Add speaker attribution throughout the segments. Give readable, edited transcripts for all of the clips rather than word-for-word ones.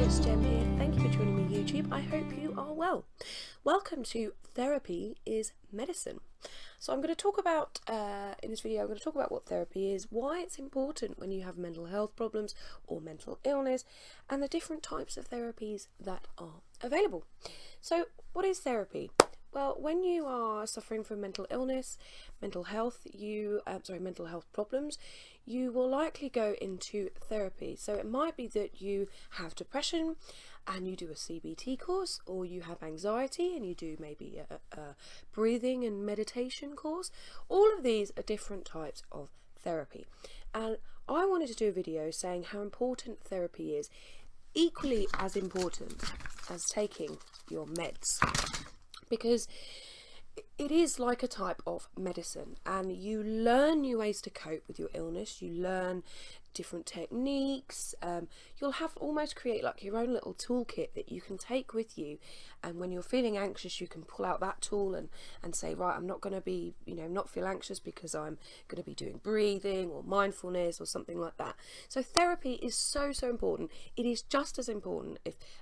Speaker 1: it's Jem here. Thank you for joining me YouTube. I hope you are well. Welcome to Therapy is Medicine. So I'm going to talk about, in this video, I'm going to talk about what therapy is, why it's important when you have mental health problems or mental illness, and the different types of therapies that are available. So what is therapy? Well, when you are suffering from mental illness, mental health problems, you will likely go into therapy. So it might be that you have depression and you do a CBT course, or you have anxiety and you do maybe a breathing and meditation course. All of these are different types of therapy. And I wanted to do a video saying how important therapy is, equally as important as taking your meds. Because it is like a type of medicine, and you learn new ways to cope with your illness. You learn different techniques. You'll have almost create like your own little toolkit that you can take with you, and when you're feeling anxious you can pull out that tool and say, right, I'm not going to be, not feel anxious because I'm going to be doing breathing or mindfulness or something like that. So therapy is so important. It is just as important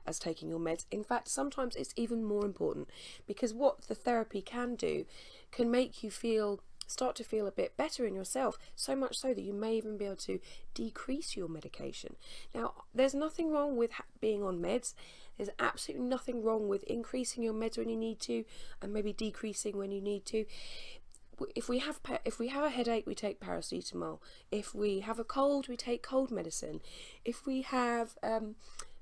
Speaker 1: as taking your meds. In fact, sometimes it's even more important, because what the therapy can do can make you start to feel a bit better in yourself, so much so that you may even be able to decrease your medication. Now, there's nothing wrong with being on meds. There's absolutely nothing wrong with increasing your meds when you need to, and maybe decreasing when you need to. If we have a headache, we take paracetamol. If we have a cold, we take cold medicine. If we have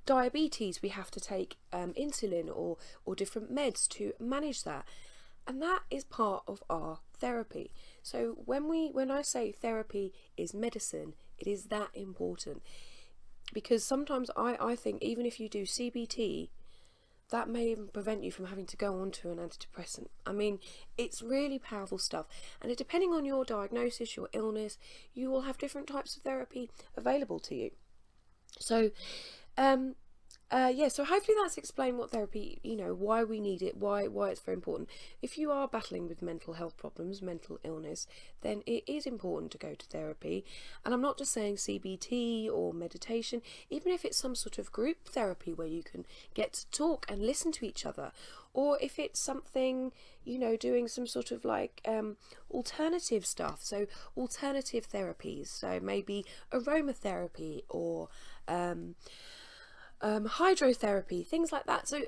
Speaker 1: diabetes, we have to take insulin or different meds to manage that. And that is part of our therapy. So when I say therapy is medicine, it is that important. Because sometimes I think even if you do CBT, that may even prevent you from having to go on to an antidepressant. I mean, it's really powerful stuff. And depending on your diagnosis, your illness, you will have different types of therapy available to you. So so hopefully that's explained what therapy, why we need it, why it's very important. If you are battling with mental health problems, mental illness, then it is important to go to therapy. And I'm not just saying CBT or meditation, even if it's some sort of group therapy where you can get to talk and listen to each other, or if it's something, doing some sort of like alternative stuff, so alternative therapies, so maybe aromatherapy or hydrotherapy, things like that. So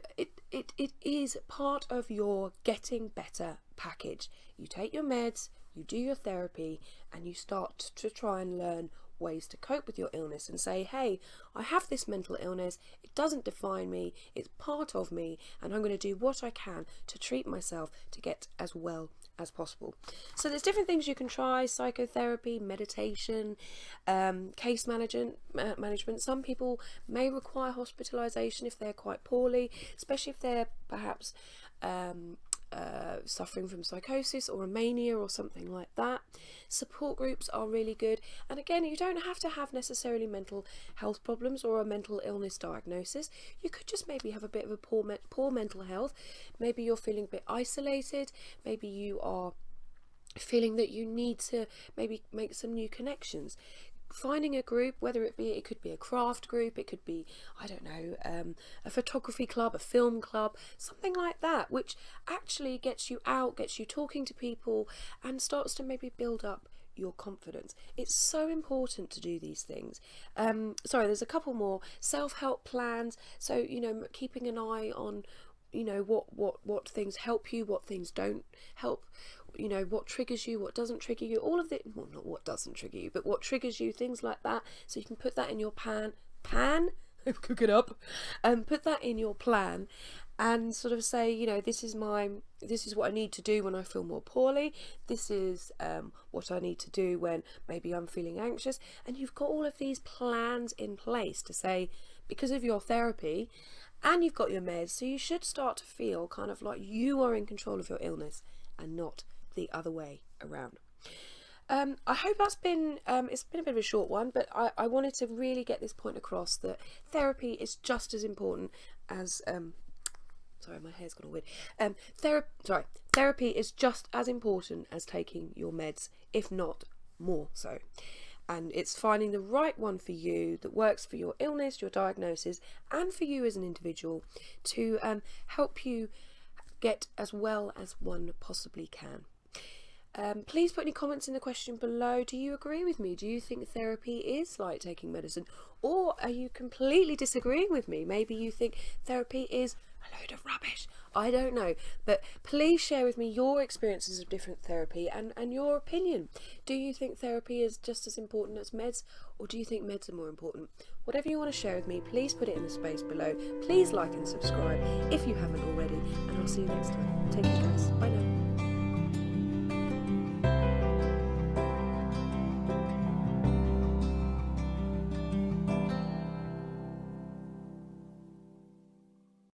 Speaker 1: it is part of your getting better package. You take your meds, you do your therapy, and you start to try and learn ways to cope with your illness and say, hey, I have this mental illness, it doesn't define me, it's part of me, and I'm going to do what I can to treat myself to get as well as possible. So there's different things you can try: psychotherapy, meditation, case management. Some people may require hospitalization if they're quite poorly, especially if they're perhaps suffering from psychosis or a mania or something like that. Support groups are really good, and again, you don't have to have necessarily mental health problems or a mental illness diagnosis. You could just maybe have a bit of a poor mental health. Maybe you're feeling a bit isolated, maybe you are feeling that you need to maybe make some new connections. Finding a group, whether it could be a craft group, it could be, I don't know, a photography club, a film club, something like that, which actually gets you out, gets you talking to people, and starts to maybe build up your confidence. It's so important to do these things. There's a couple more. Self-help plans, so keeping an eye on what things help you, what things don't help, what triggers you, what doesn't trigger you, all of it. Well, not what doesn't trigger you, but what triggers you, things like that. So you can put that in your pan cook it up, and put that in your plan, and sort of say, this is what I need to do when I feel more poorly. This is what I need to do when maybe I'm feeling anxious. And you've got all of these plans in place to say, because of your therapy and you've got your meds, so you should start to feel kind of like you are in control of your illness and not the other way around. I hope that's been it's been a bit of a short one, but I wanted to really get this point across, that therapy is just as important as sorry, my hair's gone all weird. Therapy is just as important as taking your meds, if not more so. and it's finding the right one for you that works for your illness, your diagnosis, and for you as an individual to help you get as well as one possibly can. Please put any comments in the question below. Do you agree with me? Do you think therapy is like taking medicine? Or are you completely disagreeing with me? Maybe you think therapy is a load of rubbish. I don't know. But please share with me your experiences of different therapy and your opinion. Do you think therapy is just as important as meds? Or do you think meds are more important? Whatever you want to share with me, please put it in the space below. Please like and subscribe if you haven't already. And I'll see you next time. Take care, guys. Bye now.